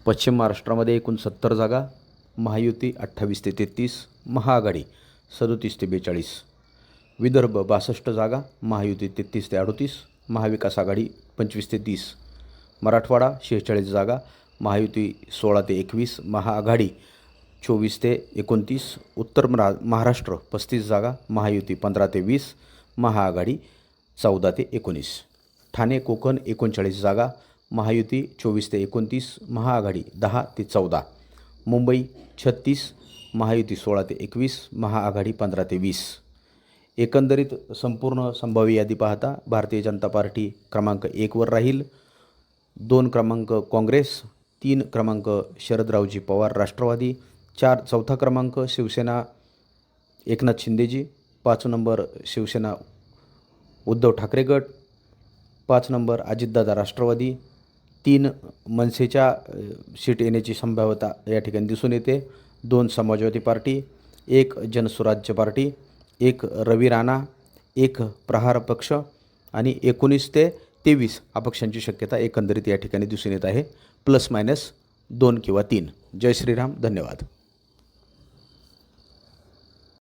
पश्चिम महाराष्ट्रामध्ये एकूण 70 जागा, महायुती 28 ते 33, महाआघाडी 37 ते 42. विदर्भ 62 जागा, महायुती 33 ते 38, महाविकास आघाडी 25 ते 30. मराठवाडा 46 जागा, महायुती 16 ते 21, महाआघाडी 24 ते 29. उत्तर महाराष्ट्र 35 जागा, महायुती 15 ते 20, महाआघाडी 14 ते 19. ठाणे कोकण 39 जागा, महायुती 24 ते 29, महाआघाडी 10 ते 14. मुंबई 36, महायुती 16 ते 21, महाआघाडी 15 ते 20. एकंदरीत संपूर्ण संभाव्य यादी पाहता भारतीय जनता पार्टी क्रमांक 1वर राहील, 2 क्रमांक काँग्रेस, 3 क्रमांक शरदरावजी पवार राष्ट्रवादी, 4 क्रमांक शिवसेना एकनाथ शिंदेजी, 5 नंबर शिवसेना उद्धव ठाकरे गट, 5 नंबर अजितदादा राष्ट्रवादी, 3 मनसेच्या सीट येण्याची संभाव्यता या ठिकाणी दिसून येते, 2 समाजवादी पार्टी, 1 जनसुराज्य पार्टी, 1 रवी राणा, 1 प्रहार पक्ष आणि 19 ते 23 अपक्षांची शक्यता एकंदरीत या ठिकाणी दिसून येत आहे, ±2 किंवा 3. जय श्रीराम, धन्यवाद.